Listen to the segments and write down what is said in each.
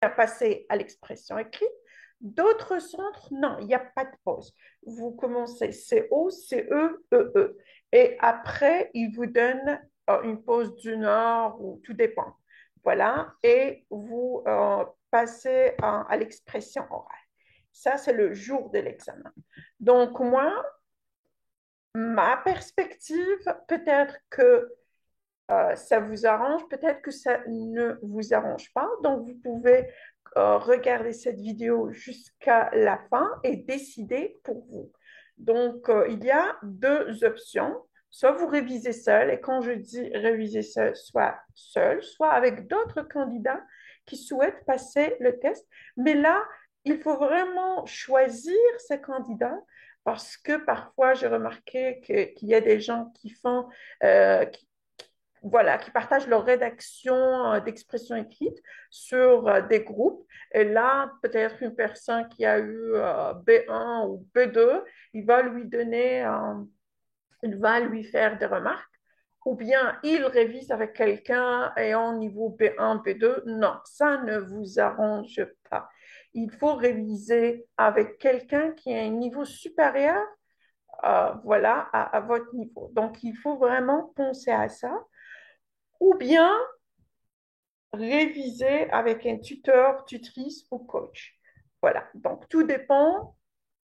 à passer à l'expression écrite. D'autres centres, non, il n'y a pas de pause. Vous commencez CO, CE, EE. Et après, ils vous donnent une pause d'une heure ou tout dépend. Voilà. Et vous passez à l'expression orale. Ça, c'est le jour de l'examen. Donc, moi, ma perspective, peut-être que ça vous arrange, peut-être que ça ne vous arrange pas. Donc, vous pouvez regarder cette vidéo jusqu'à la fin et décider pour vous. Donc, il y a deux options. Soit vous révisez seul, et quand je dis réviser seul, soit avec d'autres candidats qui souhaitent passer le test. Mais là, il faut vraiment choisir ces candidats parce que parfois, j'ai remarqué qu'il y a des gens qui font, qui voilà, qui partagent leur rédaction d'expression écrite sur des groupes. Et là, peut-être une personne qui a eu B1 ou B2, il va lui donner, il va lui faire des remarques. Ou bien il révise avec quelqu'un ayant niveau B1, B2. Non, ça ne vous arrange pas. Il faut réviser avec quelqu'un qui a un niveau supérieur, voilà, à votre niveau. Donc, il faut vraiment penser à ça. Ou bien réviser avec un tuteur, tutrice ou coach. Voilà, donc tout dépend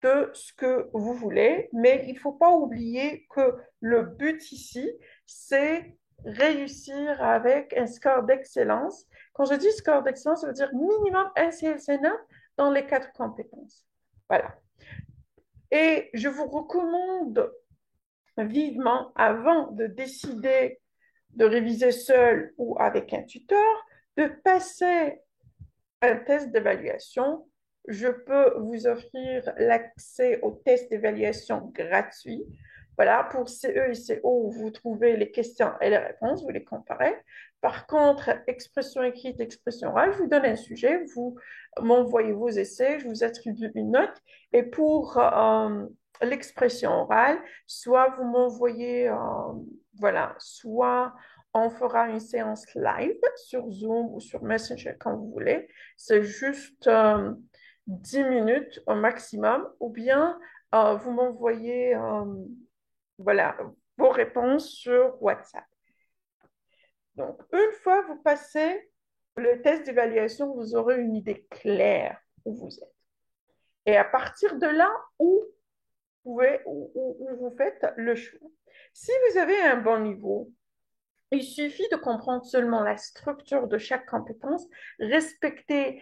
de ce que vous voulez, mais il ne faut pas oublier que le but ici, c'est réussir avec un score d'excellence. Quand je dis score d'excellence, ça veut dire minimum un CLC9 dans les quatre compétences. Voilà. Et je vous recommande vivement, avant de décider de réviser seul ou avec un tuteur, de passer un test d'évaluation. Je peux vous offrir l'accès au test d'évaluation gratuit. Voilà, pour CE et CO, vous trouvez les questions et les réponses, vous les comparez. Par contre, expression écrite, expression orale, je vous donne un sujet, vous m'envoyez vos essais, je vous attribue une note. Et pour l'expression orale, soit vous m'envoyez, voilà, soit on fera une séance live sur Zoom ou sur Messenger quand vous voulez. C'est juste 10 minutes au maximum, ou bien vous m'envoyez voilà, vos réponses sur WhatsApp. Donc, une fois vous passez le test d'évaluation, vous aurez une idée claire où vous êtes. Et à partir de là, où vous faites le choix. Si vous avez un bon niveau, il suffit de comprendre seulement la structure de chaque compétence, respecter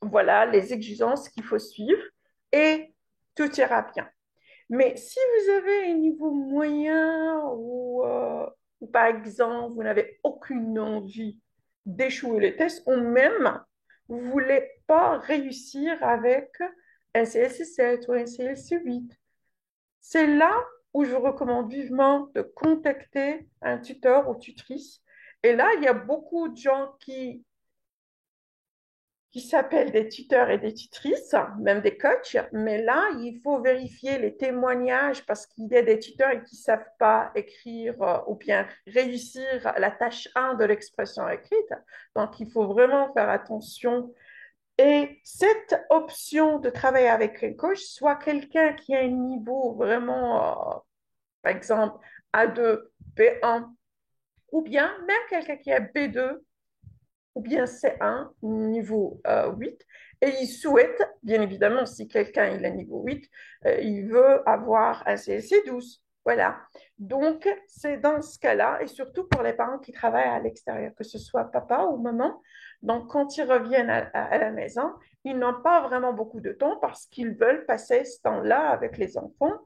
voilà, les exigences qu'il faut suivre et tout ira bien. Mais si vous avez un niveau moyen ou par exemple, vous n'avez aucune envie d'échouer le test ou même vous ne voulez pas réussir avec un CLC7 ou un CLC8, c'est là où je recommande vivement de contacter un tuteur ou tutrice. Et là, il y a beaucoup de gens qui s'appellent des tuteurs et des tutrices, même des coachs, mais là, il faut vérifier les témoignages parce qu'il y a des tuteurs qui ne savent pas écrire ou bien réussir la tâche 1 de l'expression écrite. Donc, il faut vraiment faire attention. Et cette option de travailler avec un coach, soit quelqu'un qui a un niveau vraiment, par exemple, A2, B1, ou bien même quelqu'un qui a B2 ou bien C1, niveau 8, et il souhaite, bien évidemment, si quelqu'un il a niveau 8, il veut avoir un CLC 12. Voilà. Donc, c'est dans ce cas-là, et surtout pour les parents qui travaillent à l'extérieur, que ce soit papa ou maman. Donc, quand ils reviennent à la maison, ils n'ont pas vraiment beaucoup de temps parce qu'ils veulent passer ce temps-là avec les enfants.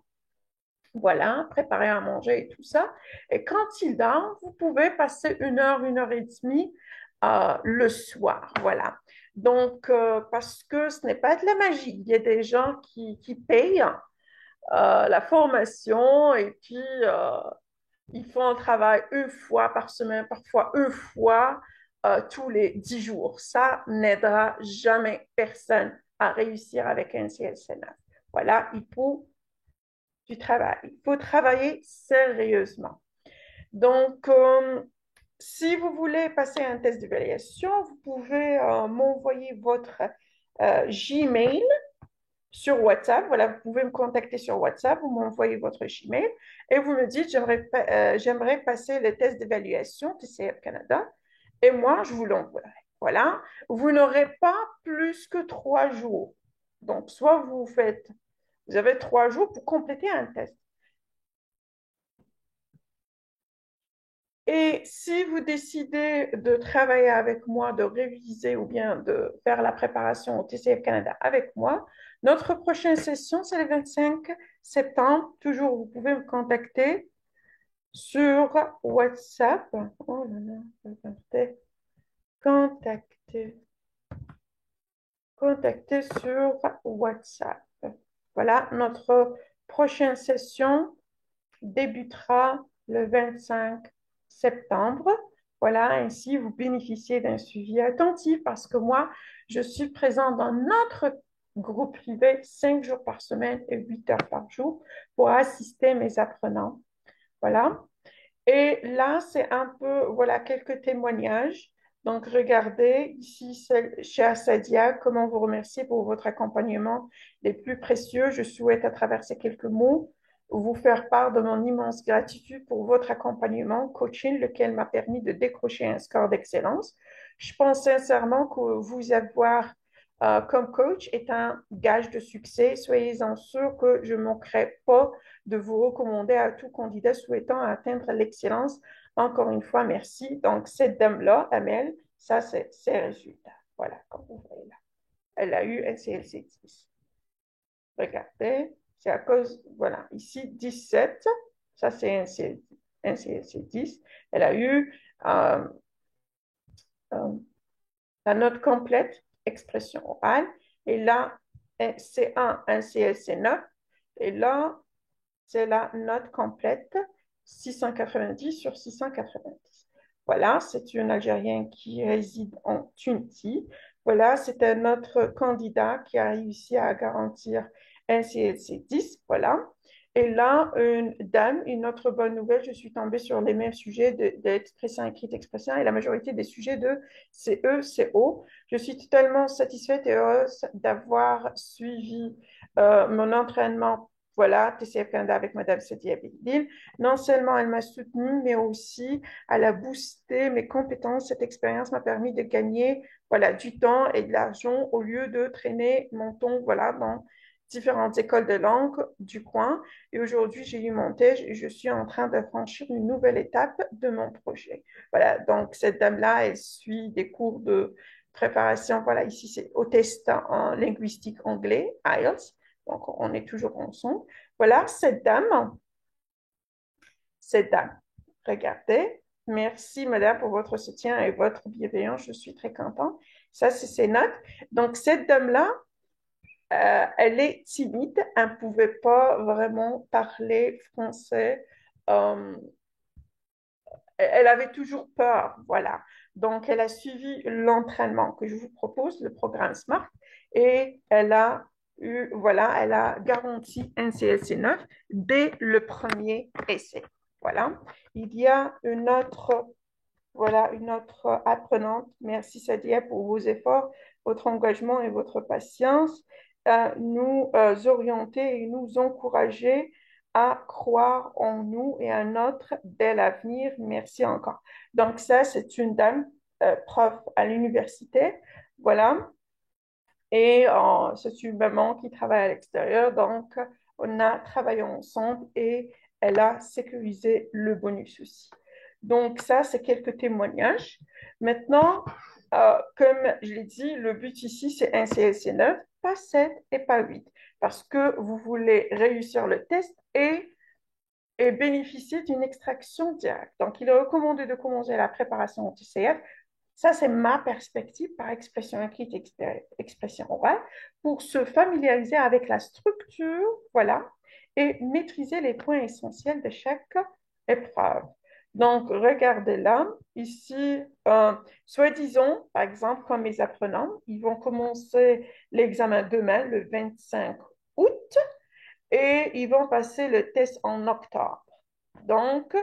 Voilà, préparer à manger et tout ça. Et quand il dort, vous pouvez passer une heure et demie le soir. Voilà. Donc, parce que ce n'est pas de la magie. Il y a des gens qui payent la formation et puis ils font un travail une fois par semaine, parfois une fois tous les 10 jours. Ça n'aidera jamais personne à réussir avec un CLC9. Voilà, il faut du travail. Il faut travailler sérieusement. Donc, Si vous voulez passer un test d'évaluation, vous pouvez m'envoyer votre Gmail sur WhatsApp. Voilà, vous pouvez me contacter sur WhatsApp, vous m'envoyez votre Gmail et vous me dites, j'aimerais passer le test d'évaluation TCF Canada et moi, je vous l'envoierai. Voilà, vous n'aurez pas plus que 3 jours. Donc, soit vous avez 3 jours pour compléter un test. Et si vous décidez de travailler avec moi, de réviser ou bien de faire la préparation au TCF Canada avec moi, notre prochaine session, c'est le 25 septembre. Toujours, vous pouvez me contacter sur WhatsApp. Oh là là, regardez. Contacter, contacter sur WhatsApp. Voilà, notre prochaine session débutera le 25 septembre. Voilà, ainsi vous bénéficiez d'un suivi attentif parce que moi, je suis présente dans notre groupe privé 5 jours par semaine et 8 heures par jour pour assister mes apprenants. Voilà. Et là, c'est un peu, voilà, quelques témoignages. Donc, regardez ici, chez Assadia, comment vous remercier pour votre accompagnement les plus précieux. Je souhaite, à travers ces quelques mots, vous faire part de mon immense gratitude pour votre accompagnement coaching, lequel m'a permis de décrocher un score d'excellence. Je pense sincèrement que vous avoir comme coach est un gage de succès. Soyez-en sûr que je ne manquerai pas de vous recommander à tout candidat souhaitant atteindre l'excellence. Encore une fois, merci. Donc, cette dame-là, Amel, ça, c'est ses résultats. Voilà, comme vous voyez là. Elle a eu un CLC 10. Regardez, c'est à cause, voilà, ici 17, ça c'est un CLC 10. Elle a eu euh, euh, la note complète, expression orale, et là, c'est un CLC 9, et là, c'est la note complète 690 sur 690. Voilà, c'est une Algérienne qui réside en Tunisie. Voilà, c'est un autre candidat qui a réussi à garantir un CLC 10. Voilà. Et là, une dame, une autre bonne nouvelle, je suis tombée sur les mêmes sujets de l'expression écrite, expression, et la majorité des sujets de CE, CO. Je suis totalement satisfaite et heureuse d'avoir suivi mon entraînement, voilà, TCF Canada avec Madame Sadia Bidil. Non seulement elle m'a soutenue, mais aussi elle a boosté mes compétences. Cette expérience m'a permis de gagner, voilà, du temps et de l'argent au lieu de traîner mon temps, voilà, dans différentes écoles de langue du coin. Et aujourd'hui, j'ai eu mon TEJ et je suis en train de franchir une nouvelle étape de mon projet. Voilà, donc cette dame-là, elle suit des cours de préparation. Voilà, ici, c'est au test en linguistique anglais, IELTS. Donc, on est toujours ensemble. Voilà, cette dame, regardez. Merci, madame, pour votre soutien et votre bienveillance. Je suis très contente. Ça, c'est ses notes. Donc, cette dame-là, elle est timide. Elle ne pouvait pas vraiment parler français. Euh, Elle avait toujours peur, voilà. Donc, elle a suivi l'entraînement que je vous propose, le programme SMART, et elle a eu, voilà, elle a garanti un CLC 9 dès le premier essai. Voilà. Il y a une autre, voilà, une autre apprenante. Merci Sadia pour vos efforts, votre engagement et votre patience à nous orienter et nous encourager à croire en nous et à notre bel avenir. Merci encore. Donc ça, c'est une dame, prof à l'université. Voilà. Et c'est une maman qui travaille à l'extérieur. Donc, on a travaillé ensemble et elle a sécurisé le bonus aussi. Donc, ça, c'est quelques témoignages. Maintenant, comme je l'ai dit, le but ici, c'est un CLC 9, pas 7 et pas 8, parce que vous voulez réussir le test et bénéficier d'une extraction directe. Donc, il est recommandé de commencer la préparation au TCF. Ça, c'est ma perspective par expression écrite, expression orale, pour se familiariser avec la structure, voilà, et maîtriser les points essentiels de chaque épreuve. Donc, regardez là, ici, soi-disant, par exemple, comme mes apprenants, ils vont commencer l'examen demain, le 25 août, et ils vont passer le test en octobre. Donc,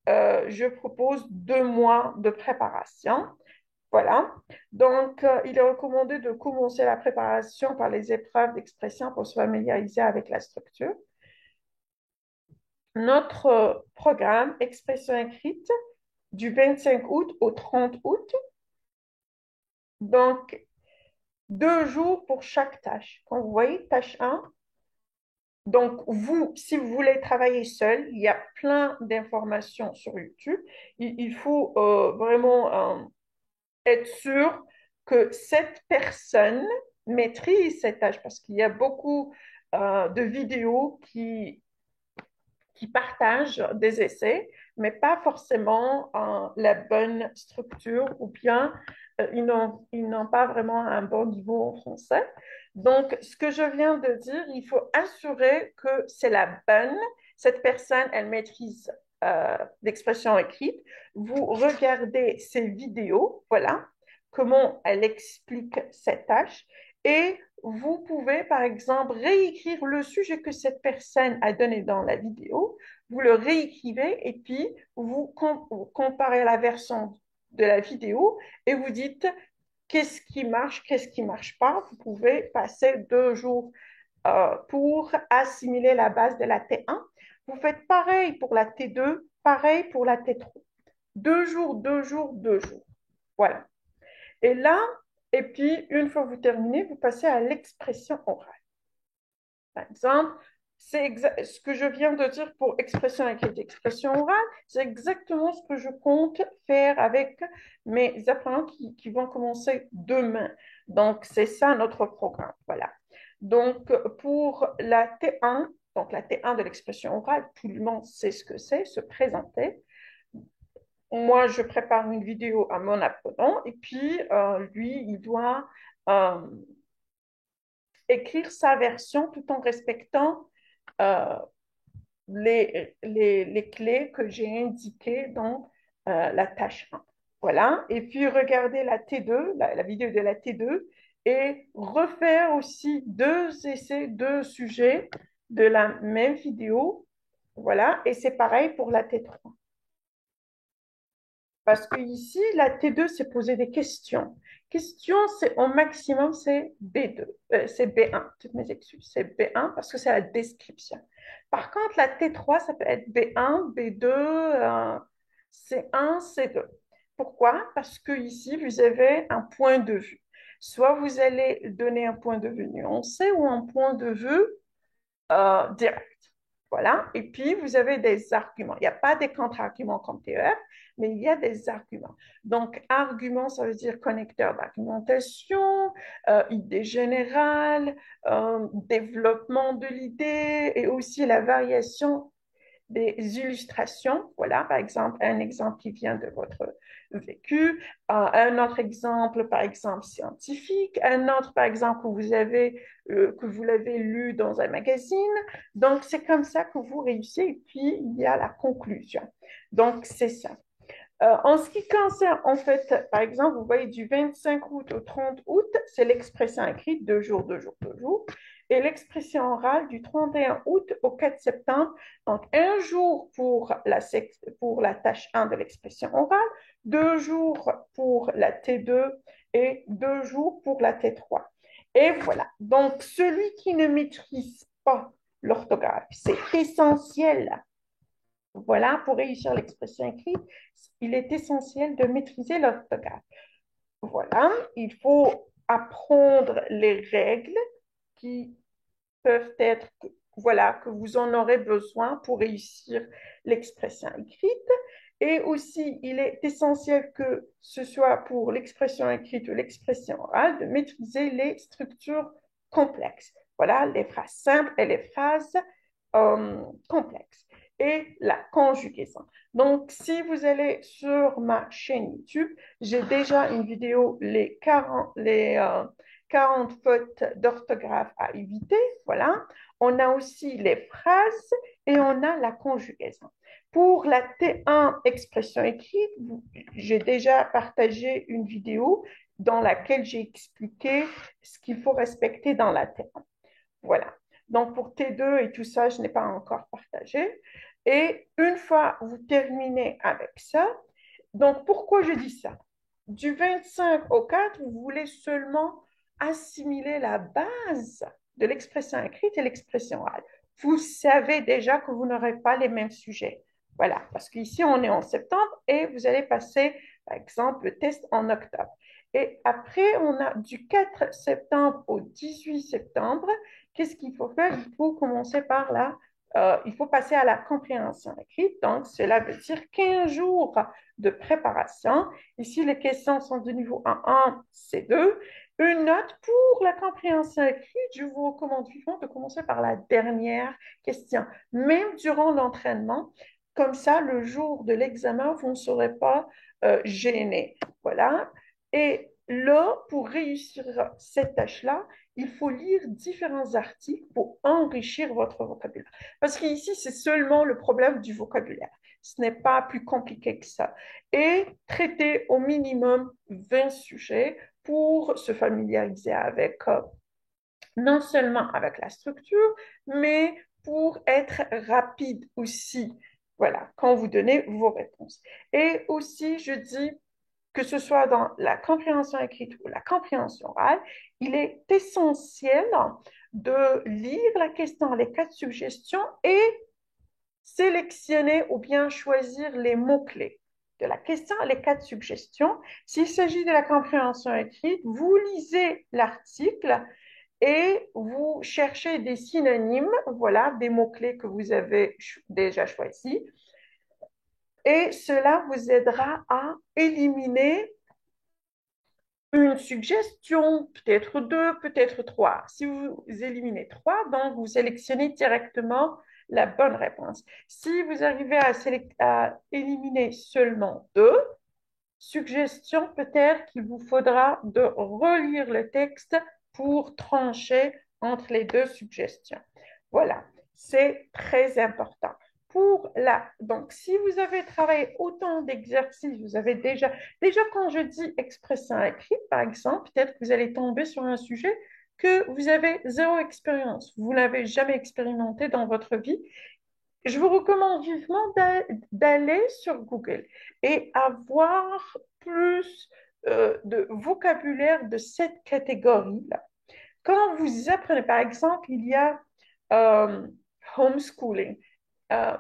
je propose 2 mois de préparation. Voilà. Donc, il est recommandé de commencer la préparation par les épreuves d'expression pour se familiariser avec la structure. Notre programme Expression écrite du 25 août au 30 août. Donc, 2 jours pour chaque tâche. Quand vous voyez tâche 1, donc vous, si vous voulez travailler seul, il y a plein d'informations sur YouTube. Il faut vraiment être sûr que cette personne maîtrise cette tâche parce qu'il y a beaucoup de vidéos qui partagent des essais, mais pas forcément la bonne structure ou bien ils n'ont pas vraiment un bon niveau en français. Donc, ce que je viens de dire, il faut assurer que c'est la bonne. Cette personne, elle maîtrise l'expression écrite. Vous regardez ses vidéos, voilà, comment elle explique cette tâche. Et vous pouvez, par exemple, réécrire le sujet que cette personne a donné dans la vidéo. Vous le réécrivez et puis vous comparez la version de la vidéo et vous dites qu'est-ce qui marche pas. Vous pouvez passer 2 jours pour assimiler la base de la T1. Vous faites pareil pour la T2, pareil pour la T3. 2 jours, 2 jours, 2 jours. Voilà. Et là, et puis, une fois que vous terminez, vous passez à l'expression orale. Par exemple, ce que je viens de dire pour expression écrite, expression orale, c'est exactement ce que je compte faire avec mes apprenants qui vont commencer demain. Donc, c'est ça notre programme. Voilà. Donc, pour la T1, donc la T1 de l'expression orale, tout le monde sait ce que c'est, se présenter. Moi, je prépare une vidéo à mon apprenant et puis lui, il doit euh, écrire sa version tout en respectant euh, les clés que j'ai indiquées dans la tâche 1. Voilà. Et puis, regarder la T2, la vidéo de la T2 et refaire aussi 2 essais, 2 sujets de la même vidéo. Voilà. Et c'est pareil pour la T3. Parce que ici, la T2, c'est poser des questions. Questions, c'est au maximum, c'est B2, c'est B1, toutes mes excuses, c'est B1 parce que c'est la description. Par contre, la T3, ça peut être B1, B2, C1, C2. Pourquoi? Parce que ici, vous avez un point de vue. Soit vous allez donner un point de vue nuancé ou un point de vue direct. Voilà. Et puis, vous avez des arguments. Il n'y a pas des contre-arguments comme TER, mais il y a des arguments. Donc, argument, ça veut dire connecteur d'argumentation, idée générale, développement de l'idée et aussi la variation des illustrations. Voilà, par exemple, un exemple qui vient de votre vécu, un autre exemple, par exemple, scientifique, un autre, par exemple, que vous l'avez lu dans un magazine. Donc, c'est comme ça que vous réussissez. Et puis, il y a la conclusion. Donc, c'est ça. En ce qui concerne, en fait, par exemple, vous voyez du 25 août au 30 août, c'est l'expression écrite, 2 jours, 2 jours, 2 jours, et l'expression orale du 31 août au 4 septembre, donc un jour pour la tâche 1 de l'expression orale, 2 jours pour la T2 et 2 jours pour la T3. Et voilà, donc celui qui ne maîtrise pas l'orthographe, c'est essentiel. Voilà, pour réussir l'expression écrite, il est essentiel de maîtriser l'orthographe. Voilà, il faut apprendre les règles qui peuvent être, voilà, que vous en aurez besoin pour réussir l'expression écrite. Et aussi, il est essentiel que ce soit pour l'expression écrite ou l'expression orale, de maîtriser les structures complexes. Voilà, les phrases simples et les phrases complexes. Et la conjugaison. Donc, si vous allez sur ma chaîne YouTube, j'ai déjà une vidéo, les 40 fautes d'orthographe à éviter. Voilà. On a aussi les phrases et on a la conjugaison. Pour la T1 expression écrite, j'ai déjà partagé une vidéo dans laquelle j'ai expliqué ce qu'il faut respecter dans la T1. Voilà. Donc, pour T2 et tout ça, je n'ai pas encore partagé. Et une fois vous terminez avec ça, donc pourquoi je dis ça? Du 25 au 4, vous voulez seulement assimiler la base de l'expression écrite et l'expression orale. Vous savez déjà que vous n'aurez pas les mêmes sujets. Voilà, parce qu'ici, on est en septembre et vous allez passer, par exemple, le test en octobre. Et après, on a du 4 septembre au 18 septembre. Qu'est-ce qu'il faut faire? Il faut commencer par là. Il faut passer à la compréhension écrite. Donc, cela veut dire 15 jours de préparation. Ici, les questions sont de niveau A1, C2. Une note pour la compréhension écrite, je vous recommande vivement de commencer par la dernière question, même durant l'entraînement. Comme ça, le jour de l'examen, vous ne serez pas gêné. Voilà. Et là, pour réussir cette tâche-là, il faut lire différents articles pour enrichir votre vocabulaire. Parce qu'ici, c'est seulement le problème du vocabulaire. Ce n'est pas plus compliqué que ça. Et traiter au minimum 20 sujets pour se familiariser avec, non seulement avec la structure, mais pour être rapide aussi. Voilà, quand vous donnez vos réponses. Et aussi, je dis, que ce soit dans la compréhension écrite ou la compréhension orale, il est essentiel de lire la question, les quatre suggestions et sélectionner ou bien choisir les mots-clés de la question, les quatre suggestions. S'il s'agit de la compréhension écrite, vous lisez l'article et vous cherchez des synonymes, voilà, des mots-clés que vous avez déjà choisis. Et cela vous aidera à éliminer une suggestion, peut-être deux, peut-être trois. Si vous éliminez trois, donc vous sélectionnez directement la bonne réponse. Si vous arrivez à éliminer seulement deux suggestions, peut-être qu'il vous faudra de relire le texte pour trancher entre les deux suggestions. Voilà, c'est très important. Donc, si vous avez travaillé autant d'exercices, vous avez déjà quand je dis expression écrite, par exemple, peut-être que vous allez tomber sur un sujet que vous avez zéro expérience, vous l'avez jamais expérimenté dans votre vie. Je vous recommande vivement d'aller sur Google et avoir plus de vocabulaire de cette catégorie-là. Quand vous apprenez, par exemple, il y a euh, homeschooling, euh,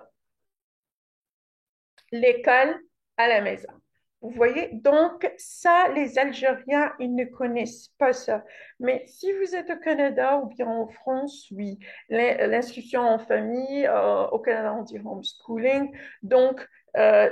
l'école à la maison. Vous voyez, donc ça, les Algériens, ils ne connaissent pas ça. Mais si vous êtes au Canada ou bien en France, oui, l'instruction en famille, au Canada, on dit homeschooling. Donc, euh,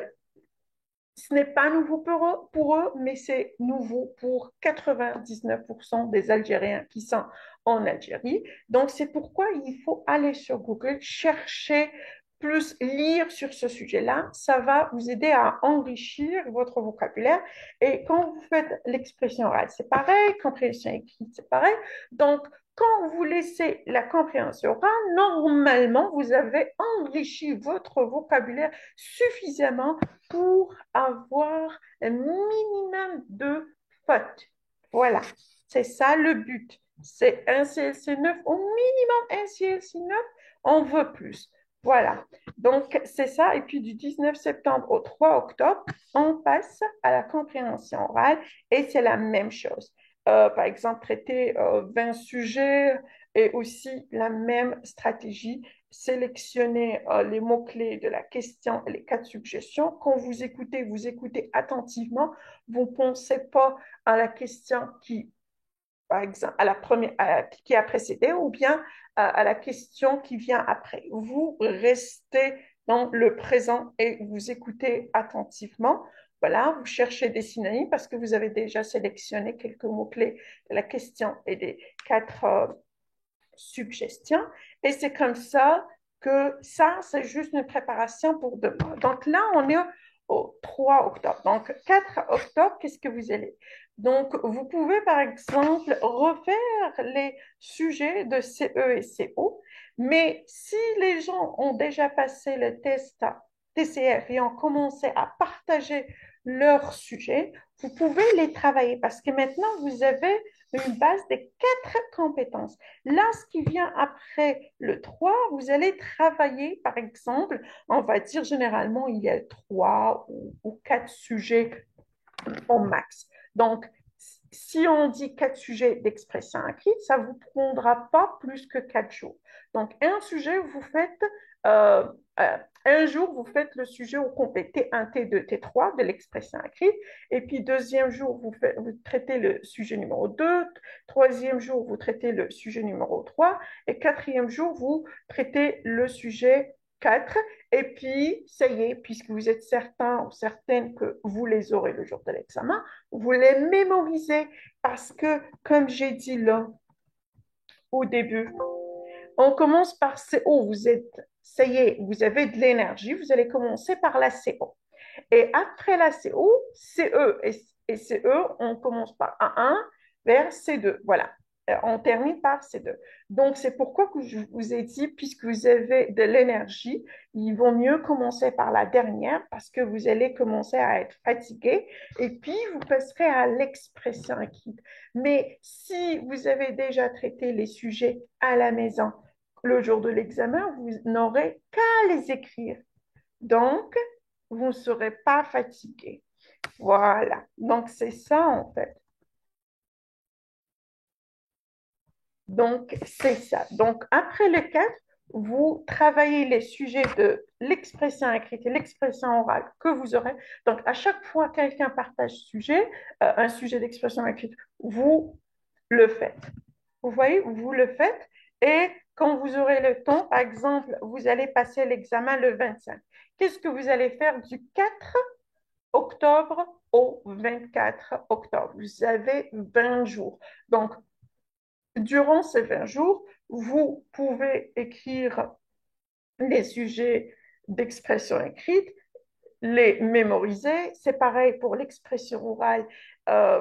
ce n'est pas nouveau pour eux, mais c'est nouveau pour 99% des Algériens qui sont en Algérie. Donc, c'est pourquoi il faut aller sur Google, chercher plus, lire sur ce sujet-là. Ça va vous aider à enrichir votre vocabulaire. Et quand vous faites l'expression orale, c'est pareil, compréhension écrite, c'est pareil. Donc, quand vous laissez la compréhension orale, normalement, vous avez enrichi votre vocabulaire suffisamment pour avoir un minimum de fautes. Voilà, c'est ça le but. C'est un CLC 9, au minimum un CLC 9, on veut plus. Voilà, donc c'est ça. Et puis du 19 septembre au 3 octobre, on passe à la compréhension orale et c'est la même chose. Par exemple, traiter 20 sujets et aussi la même stratégie sélectionnez les mots-clés de la question et les quatre suggestions. Quand vous écoutez attentivement. Vous ne pensez pas à la question qui, par exemple, à la première, qui a précédé ou bien à la question qui vient après. Vous restez dans le présent et vous écoutez attentivement. Voilà, vous cherchez des synonymes parce que vous avez déjà sélectionné quelques mots-clés de la question et des quatre suggestions. Et c'est comme ça que ça, c'est juste une préparation pour demain. Donc là, on est au 3 octobre. Donc 4 octobre, qu'est-ce que vous allez? Donc, vous pouvez, par exemple, refaire les sujets de CE et CO, mais si les gens ont déjà passé le test TCF et ont commencé à partager leurs sujets, vous pouvez les travailler parce que maintenant, vous avez une base de 4 compétences. Là, ce qui vient après le 3, vous allez travailler, par exemple, on va dire généralement, il y a 3 ou 4 sujets au max. Donc, si on dit 4 sujets d'expression écrite, ça ne vous prendra pas plus que 4 jours. Donc, un sujet, vous faites, euh, euh, un jour, vous faites le sujet au complet T1, T2, T3 de l'expression écrite. Et puis, deuxième jour, vous traitez le sujet numéro 2. Troisième jour, vous traitez le sujet numéro 3. Et quatrième jour, vous traitez le sujet 4. Et puis, ça y est, puisque vous êtes certain ou certaine que vous les aurez le jour de l'examen, vous les mémorisez parce que, comme j'ai dit là au début, on commence par CO. Vous êtes, ça y est, vous avez de l'énergie. Vous allez commencer par la CO. Et après la CO, CE et CE, on commence par A1 vers C2. Voilà. On termine par C2. Donc, c'est pourquoi que je vous ai dit, puisque vous avez de l'énergie, il vaut mieux commencer par la dernière parce que vous allez commencer à être fatigué et puis vous passerez à l'expression écrite. Mais si vous avez déjà traité les sujets à la maison le jour de l'examen, vous n'aurez qu'à les écrire. Donc, vous ne serez pas fatigué. Voilà. Donc, c'est ça en fait. Donc, c'est ça. Donc, après le 4, vous travaillez les sujets de l'expression écrite et l'expression orale que vous aurez. Donc, à chaque fois que quelqu'un partage sujet, un sujet d'expression écrite, vous le faites. Vous voyez, vous le faites. Et quand vous aurez le temps, par exemple, vous allez passer l'examen le 25. Qu'est-ce que vous allez faire du 4 octobre au 24 octobre? Vous avez 20 jours. Donc, durant ces 20 jours, vous pouvez écrire les sujets d'expression écrite, les mémoriser. C'est pareil pour l'expression orale.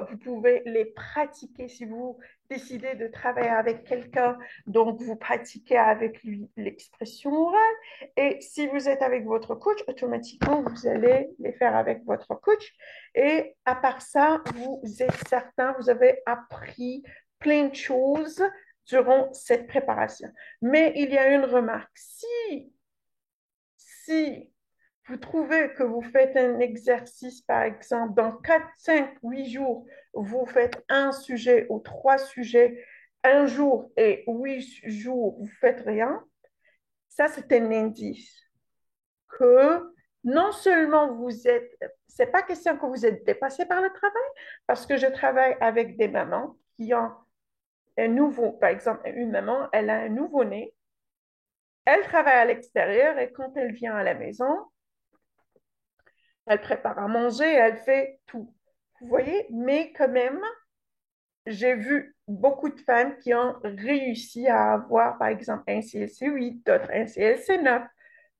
Vous pouvez les pratiquer si vous décidez de travailler avec quelqu'un. Donc, vous pratiquez avec lui l'expression orale. Et si vous êtes avec votre coach, automatiquement, vous allez les faire avec votre coach. Et à part ça, vous êtes certain, vous avez appris plein de choses durant cette préparation. Mais il y a une remarque. Si vous trouvez que vous faites un exercice, par exemple, dans 4, 5, 8 jours, vous faites un sujet ou 3 sujets un jour et 8 jours, vous faites rien, ça c'est un indice que non seulement vous êtes, c'est pas question que vous êtes dépassé par le travail, parce que je travaille avec des mamans qui ont un nouveau, par exemple, une maman, elle a un nouveau-né, elle travaille à l'extérieur et quand elle vient à la maison, elle prépare à manger, elle fait tout. Vous voyez, mais quand même, j'ai vu beaucoup de femmes qui ont réussi à avoir, par exemple, un CLC 8, d'autres un CLC 9.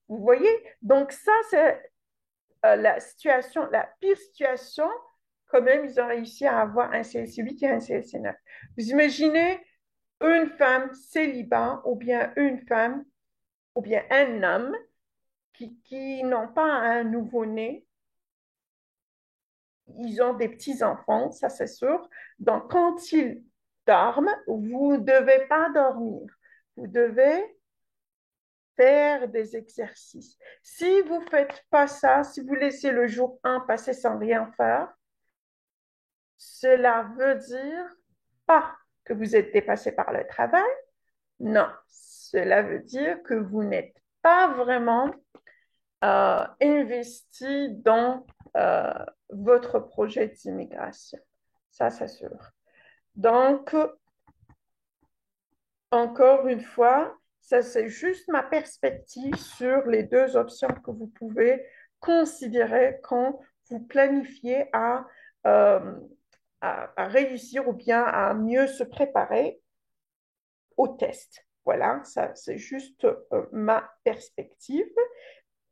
Vous voyez? Donc ça, c'est la situation, la pire situation. Quand même, ils ont réussi à avoir un CLC 8 et un CLC 9. Vous imaginez une femme célibat ou bien une femme ou bien un homme qui n'ont pas un nouveau-né, ils ont des petits-enfants, ça c'est sûr. Donc, quand ils dorment, vous ne devez pas dormir. Vous devez faire des exercices. Si vous ne faites pas ça, si vous laissez le jour 1 passer sans rien faire, cela veut dire pas que vous êtes dépassé par le travail. Non, cela veut dire que vous n'êtes pas vraiment investi dans euh, votre projet d'immigration. Ça, c'est sûr. Donc, encore une fois, ça, c'est juste ma perspective sur les 2 options que vous pouvez considérer quand vous planifiez euh, à réussir ou bien à mieux se préparer au test. Voilà, ça, c'est juste ma perspective.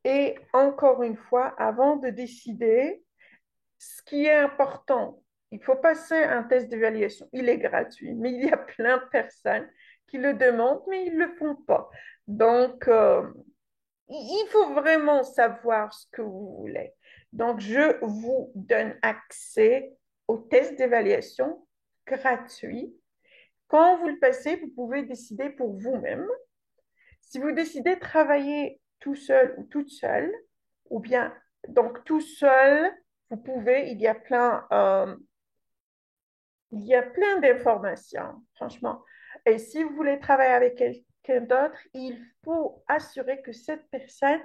Et encore une fois, avant de décider, ce qui est important, il faut passer un test d'évaluation. Il est gratuit, mais il y a plein de personnes qui le demandent, mais ils ne le font pas. Donc, il faut vraiment savoir ce que vous voulez. Donc, je vous donne accès au test d'évaluation gratuit. Quand vous le passez, vous pouvez décider pour vous-même. Si vous décidez de travailler tout seul ou toute seule, ou bien, donc tout seul, vous pouvez, il y a plein d'informations, franchement. Et si vous voulez travailler avec quelqu'un d'autre, il faut assurer que cette personne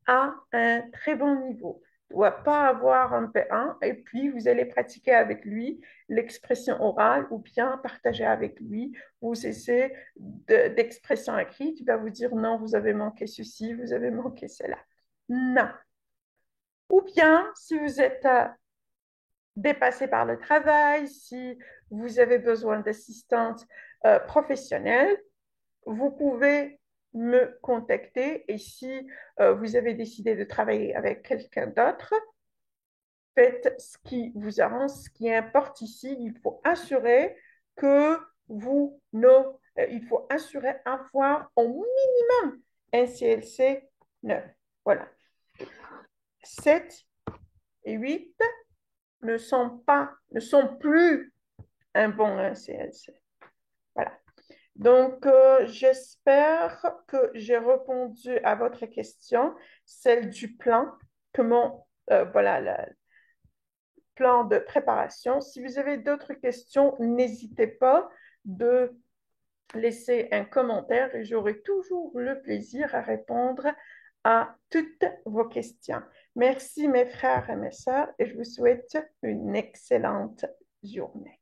a un très bon niveau. Il ne doit pas avoir un P1 et puis vous allez pratiquer avec lui l'expression orale ou bien partager avec lui vos essais d'expression écrite. Il va vous dire non, vous avez manqué ceci, vous avez manqué cela. Non. Ou bien, si vous êtes dépassé par le travail, si vous avez besoin d'assistante professionnelle, vous pouvez me contacter et si vous avez décidé de travailler avec quelqu'un d'autre, faites ce qui vous arrange. Ce qui importe ici, il faut assurer que il faut assurer avoir au minimum un CLC 9. Voilà. 7 et 8 ne sont plus un bon CLC. Voilà. Donc, j'espère que j'ai répondu à votre question, celle du plan, voilà, le plan de préparation. Si vous avez d'autres questions, n'hésitez pas de laisser un commentaire et j'aurai toujours le plaisir à répondre à toutes vos questions. Merci mes frères et mes sœurs et je vous souhaite une excellente journée.